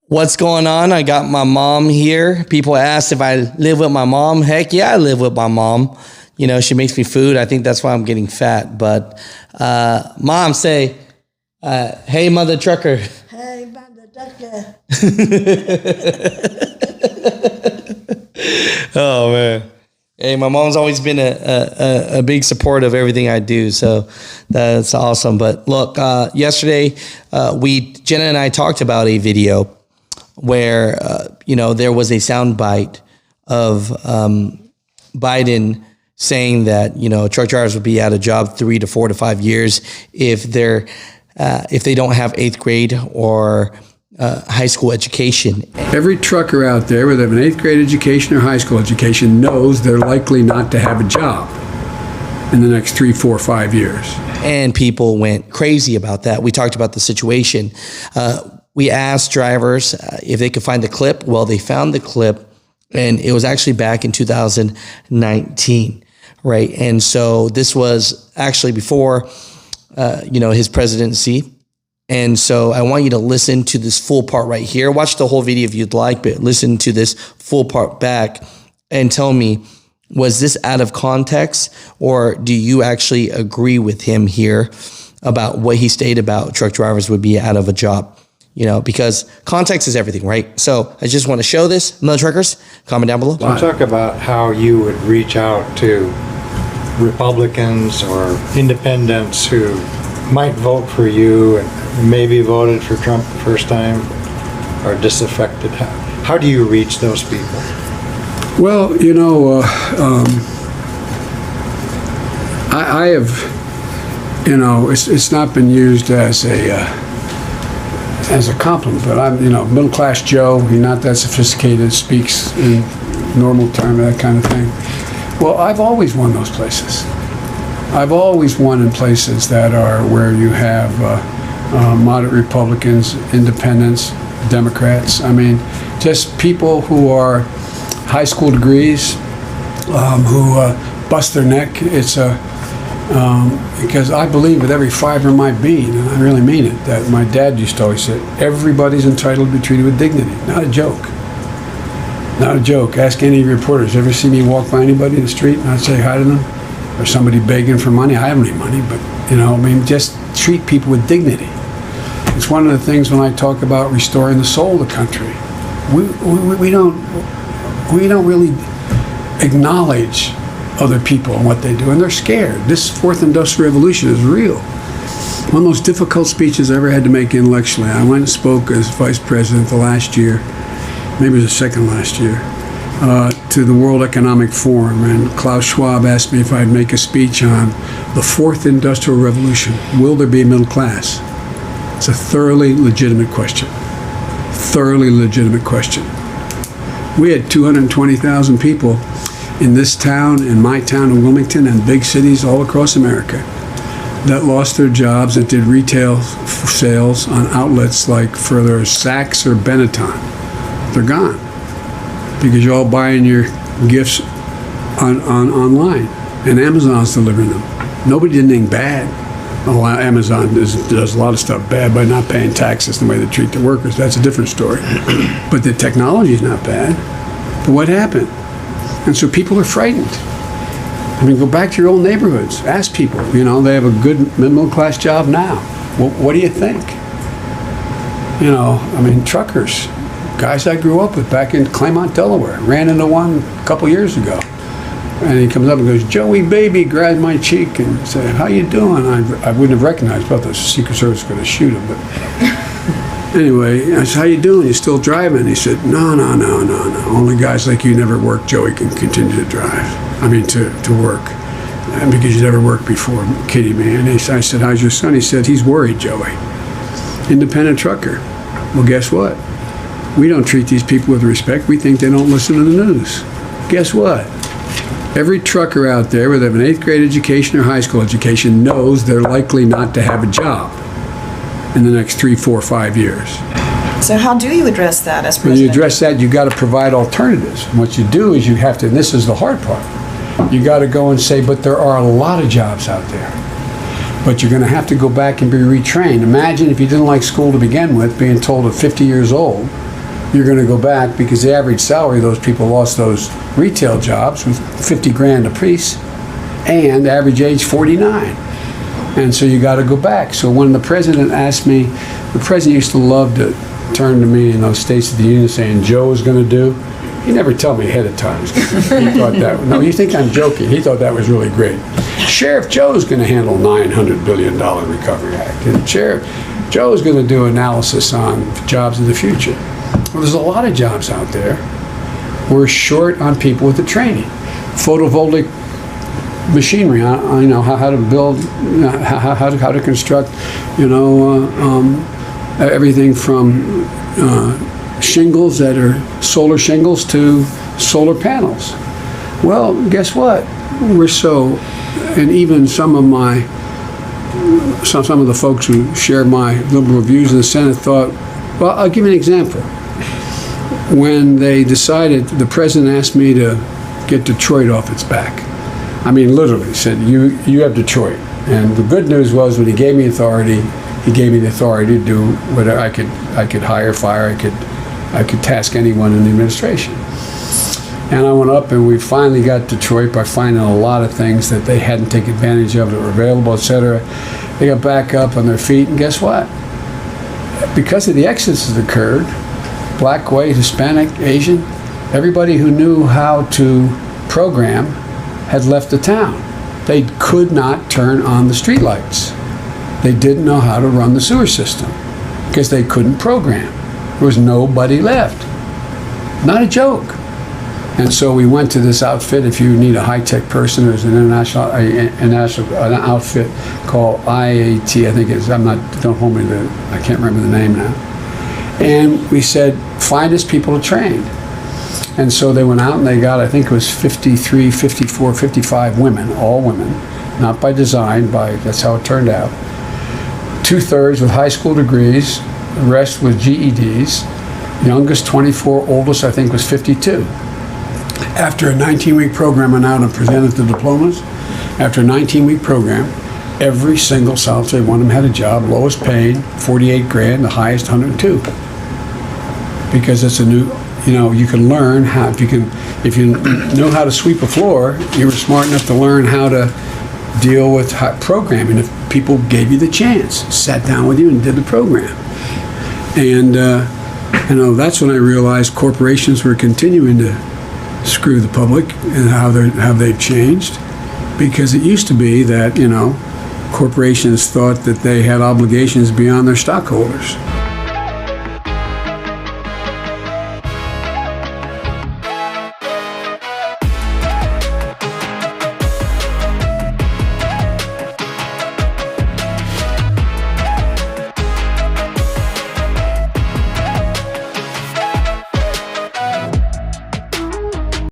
What's going on? I got my mom here. People asked if I live with my mom. Heck yeah, I live with my mom. You know, she makes me food. I think that's why I'm getting fat. But Mom, say, hey, Mutha Trucker. Hey, Mutha Trucker. Oh, man. Hey, my mom's always been a big support of everything I do, so that's awesome. But look, yesterday, Jenna and I talked about a video where, there was a soundbite of Biden saying that, truck drivers would be out of job 3 to 4 to 5 years if they don't have 8th grade or high school education. Every trucker out there, whether they have an 8th grade education or high school education, knows they're likely not to have a job in the next 3, 4, 5 years. And people went crazy about that. We talked about the situation. We asked drivers if they could find the clip. Well, they found the clip, and it was actually back in 2019, right? And so this was actually before, his presidency. And so I want you to listen to this full part right here. Watch the whole video if you'd like, but listen to this full part back and tell me, was this out of context, or do you actually agree with him here about what he stated about truck drivers would be out of a job? Because context is everything, right? So I just want to show this. Mutha Truckers, comment down below. So talk about how you would reach out to Republicans or independents who might vote for you and maybe voted for Trump the first time or disaffected. How do you reach those people? Well, I have, it's not been used as a compliment, but I'm, middle-class Joe, he's not that sophisticated, speaks in normal terms, that kind of thing. Well, I've always won those places. I've always won in places that are where you have moderate Republicans, independents, Democrats. I mean, just people who are high school degrees, who bust their neck. It's because I believe with every fiber in my being, and I really mean it, that my dad used to always say, everybody's entitled to be treated with dignity. Not a joke. Not a joke. Ask any reporters, ever see me walk by anybody in the street and I'd say hi to them? Or somebody begging for money? I haven't any money, but, just treat people with dignity. It's one of the things when I talk about restoring the soul of the country. We don't really acknowledge other people and what they do, and they're scared. This fourth industrial revolution is real. One of the most difficult speeches I ever had to make intellectually. I went and spoke as vice president the last year, maybe it was the second last year, to the World Economic Forum, and Klaus Schwab asked me if I'd make a speech on the fourth industrial revolution. Will there be a middle class? It's a thoroughly legitimate question. Thoroughly legitimate question. We had 220,000 people in this town, in my town in Wilmington, and big cities all across America that lost their jobs, that did retail sales on outlets like for their Saks or Benetton. They're gone because you're all buying your gifts online, and Amazon's delivering them. Nobody did anything bad. Oh, Amazon does a lot of stuff bad by not paying taxes the way they treat the workers. That's a different story. But the technology is not bad. But what happened? And so people are frightened. I mean, go back to your old neighborhoods. Ask people, they have a good middle-class job now. Well, what do you think? Truckers, guys I grew up with back in Claymont, Delaware, ran into one a couple years ago. And he comes up and goes, Joey, baby, grabs my cheek and said, how you doing? I wouldn't have recognized, but the Secret Service was going to shoot him. But anyway, I said, how you doing? You still driving? He said, no. Only guys like you never work, Joey, can continue to drive. To work. And because you never worked before, kidding me. And I said, how's your son? He said, he's worried, Joey. Independent trucker. Well, guess what? We don't treat these people with respect. We think they don't listen to the news. Guess what? Every trucker out there, whether they have an 8th grade education or high school education, knows they're likely not to have a job in the next 3, 4, 5 years. So how do you address that as president? When you address that, you've got to provide alternatives. And what you do is you have to, and this is the hard part, you got to go and say, but there are a lot of jobs out there. But you're going to have to go back and be retrained. Imagine if you didn't like school to begin with, being told at 50 years old you're going to go back because the average salary, those people lost those retail jobs with 50 grand apiece, and the average age 49. And so you got to go back. So when the president asked me, the president used to love to turn to me in those States of the Union saying, Joe is going to do. He never tell me ahead of time. He thought that, no, you think I'm joking. He thought that was really great. Sheriff Joe's going to handle $900 billion Recovery Act. And Sheriff Joe's going to do analysis on jobs of the future. Well, there's a lot of jobs out there. We're short on people with the training. Photovoltaic machinery, you know, how to build, you know, how to construct, you know, everything from shingles that are solar shingles to solar panels. Well, guess what? We're so, and even some of the folks who share my liberal views in the Senate thought, well, I'll give you an example. When they decided, the president asked me to get Detroit off its back. I mean, literally said, you have Detroit. And the good news was when he gave me authority, he gave me the authority to do whatever I could hire, fire, I could task anyone in the administration. And I went up and we finally got Detroit by finding a lot of things that they hadn't taken advantage of that were available, et cetera. They got back up on their feet, and guess what? Because of the exits that occurred, black, white, Hispanic, Asian, everybody who knew how to program had left the town. They could not turn on the streetlights. They didn't know how to run the sewer system because they couldn't program. There was nobody left. Not a joke. And so we went to this outfit. If you need a high-tech person, there's an international an outfit called IAT, I think it is. Don't hold me to it. I can't remember the name now. And we said, find us people to train. And so they went out and they got, I think it was 53, 54, 55 women, all women, not by design, that's how it turned out. 2/3 with high school degrees, the rest with GEDs. Youngest 24, oldest I think was 52. After a 19-week program, went out and presented the diplomas. After a 19-week program, every single solitary one of them had a job, lowest paid, 48 grand, the highest 102. Because it's a new, you know, you can learn how, if you know how to sweep a floor, you were smart enough to learn how to deal with programming if people gave you the chance, sat down with you and did the program. And, you know, that's when I realized corporations were continuing to screw the public and how they've changed. Because it used to be that, you know, corporations thought that they had obligations beyond their stockholders.